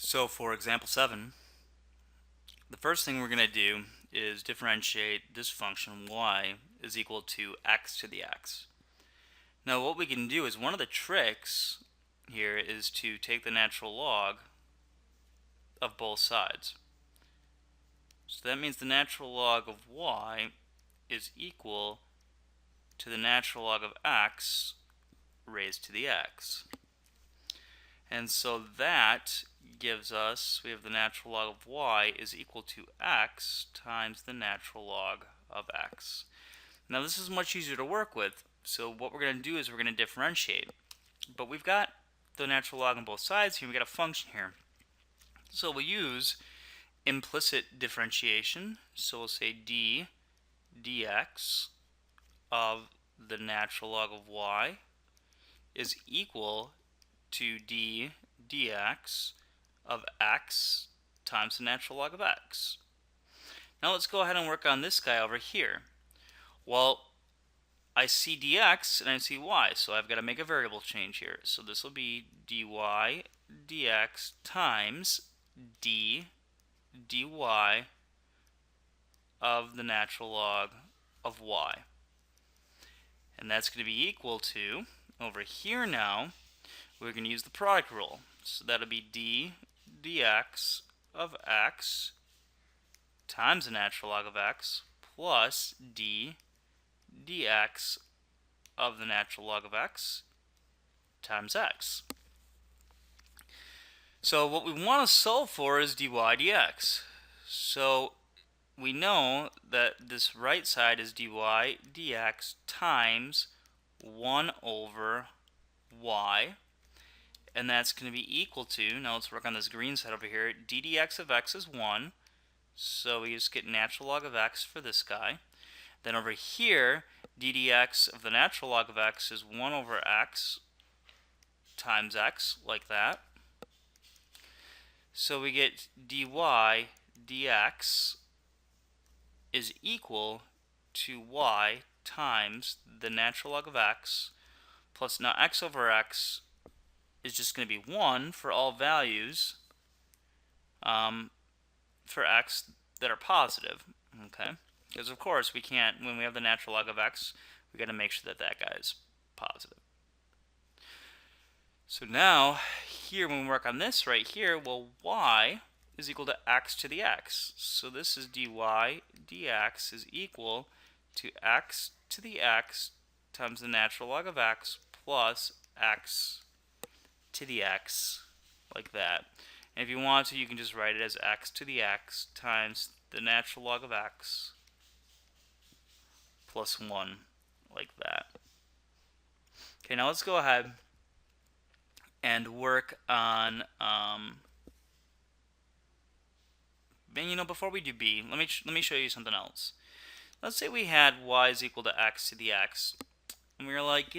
So for example 7, the first thing we're going to do is differentiate this function y is equal to x to the x. Now what we can do is one of the tricks here is to take the natural log of both sides. So that means the natural log of y is equal to the natural log of x raised to the x. And so that gives us, we have the natural log of y is equal to x times the natural log of x. Now this is much easier to work with, so what we're going to do is we're going to differentiate. But we've got the natural log on both sides here, we've got a function here. So we'll use implicit differentiation, so we'll say d dx of the natural log of y is equal to d dx of x times the natural log of x. Now let's go ahead and work on this guy over here. Well, I see dx and I see y, so I've got to make a variable change here. So this will be dy dx times d dy of the natural log of y. And that's going to be equal to, over here now, we're going to use the product rule. So that'll be d dx of x times the natural log of x plus d dx of the natural log of x times x. So what we want to solve for is dy dx. So we know that this right side is dy dx times 1 over y, and that's going to be equal to, now let's work on this green side over here, d dx of x is 1, so we just get natural log of x for this guy. Then over here, d dx of the natural log of x is 1 over x times x, like that. So we get dy dx is equal to y times the natural log of x plus, now x over x is just going to be 1 for all values for x that are positive, okay? Because of course we can't, when we have the natural log of x, we got to make sure that that guy is positive. So now here when we work on this right here, well, y is equal to x to the x. So this is dy dx is equal to x to the x times the natural log of x plus x to the x, like that. And if you want to, you can just write it as x to the x times the natural log of x plus 1, like that. Okay, now let's go ahead and work on, before we do b, let me show you something else. Let's say we had y is equal to x to the x, and we were like,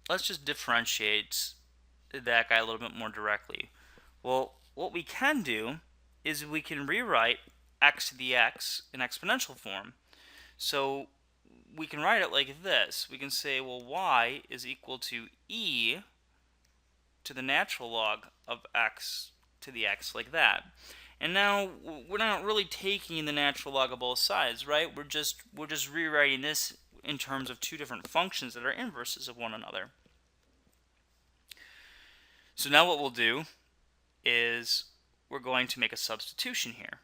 let's just differentiate that guy a little bit more directly. Well, what we can do is we can rewrite x to the x in exponential form. So we can write it like this. We can say, well, y is equal to e to the natural log of x to the x, like that. And now we're not really taking the natural log of both sides, right? We're just rewriting this in terms of two different functions that are inverses of one another. So now what we'll do is we're going to make a substitution here.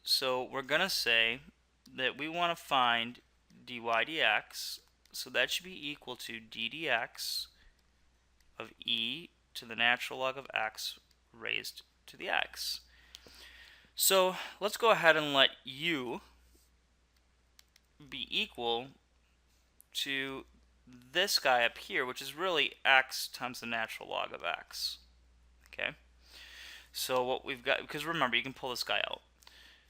So we're going to say that we want to find dy dx, so that should be equal to d dx of e to the natural log of x raised to the x. So let's go ahead and let u be equal to this guy up here, which is really x times the natural log of x. Okay? So what we've got, because remember, you can pull this guy out.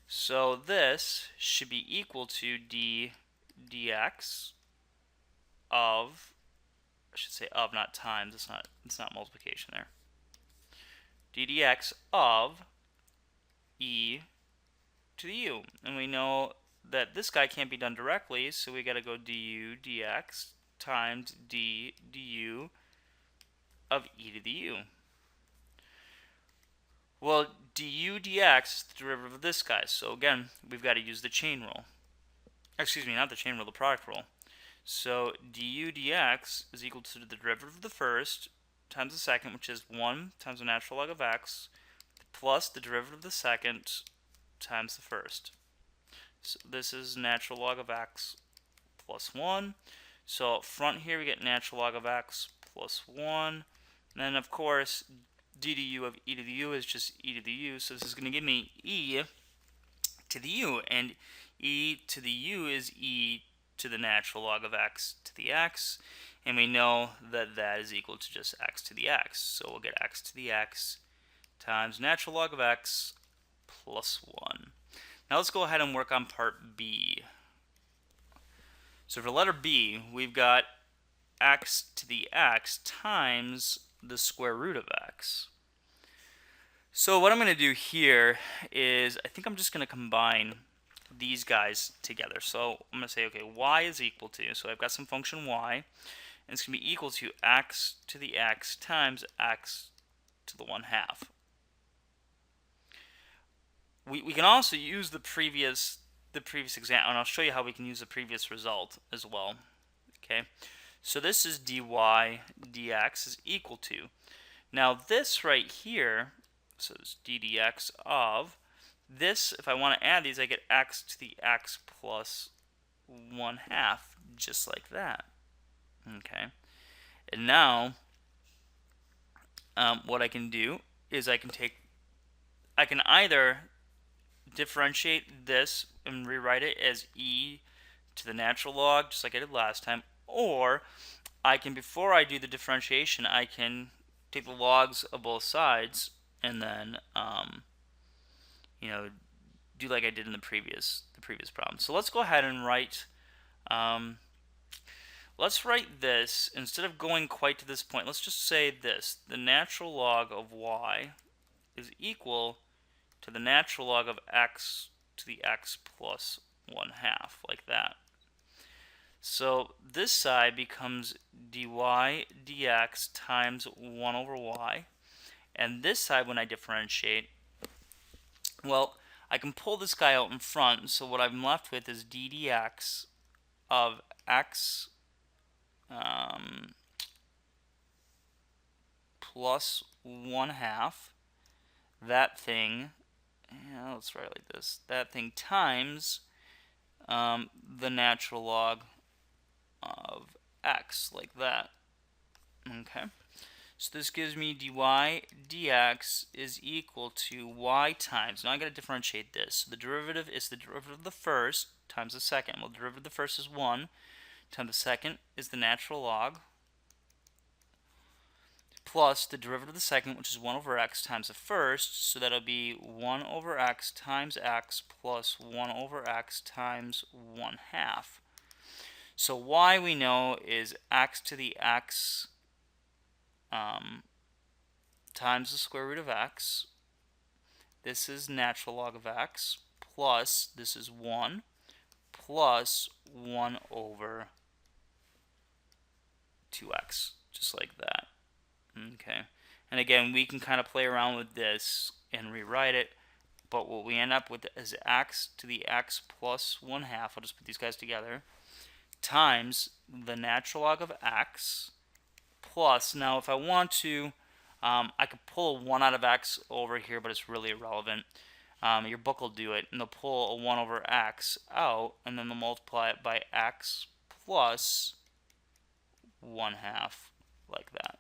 So this should be equal to d dx of, I should say of, not times, it's not multiplication there. d dx of e to the u. And we know that this guy can't be done directly, so we got to go du dx times d du of e to the u. Well, du dx is the derivative of this guy. So again, we've got to use the chain rule. Excuse me, not the chain rule, the product rule. So du dx is equal to the derivative of the first times the second, which is 1 times the natural log of x, plus the derivative of the second times the first. So this is natural log of x plus 1. So up front here we get natural log of x plus 1. And then of course d to the u of e to the u is just e to the u. So this is going to give me e to the u. And e to the u is e to the natural log of x to the x. And we know that that is equal to just x to the x. So we'll get x to the x times natural log of x plus 1. Now let's go ahead and work on part B. So for letter B, we've got x to the x times the square root of x. So what I'm going to do here is I think I'm just going to combine these guys together. So I'm going to say, okay, y is equal to, so I've got some function y, and it's going to be equal to x to the x times x to the 1/2. We can also use the previous example, and I'll show you how we can use the previous result as well. Okay, so this is dy dx is equal to, now this right here, so it's d dx of this. If I want to add these, I get x to the x plus 1/2, just like that. Okay, and now what I can do is I can either differentiate this and rewrite it as e to the natural log, just like I did last time, or I can, before I do the differentiation, I can take the logs of both sides and then do like I did in the previous problem. So let's go ahead and write let's write this, instead of going quite to this point, let's just say this: the natural log of y is equal to the natural log of x to the x plus 1/2, like that. So this side becomes dy dx times 1 over y. And this side, when I differentiate, well, I can pull this guy out in front. So what I'm left with is d dx of x plus 1/2. That thing, yeah, let's write it like this. That thing times the natural log of x, like that. Okay, so this gives me dy dx is equal to y times, now I got to differentiate this. So the derivative is the derivative of the first times the second. Well, the derivative of the first is 1 times the second is the natural log, plus the derivative of the second, which is 1 over x, times the first, so that'll be 1 over x times x plus 1 over x times 1/2. So y, we know, is x to the x times the square root of x. This is natural log of x, plus this is 1, plus 1 over 2x, just like that. Okay, and again, we can kind of play around with this and rewrite it, but what we end up with is x to the x plus 1/2, I'll just put these guys together, times the natural log of x, plus, now if I want to, I could pull a 1 out of x over here, but it's really irrelevant. Your book will do it, and they'll pull a 1 over x out, and then they'll multiply it by x plus 1/2, like that.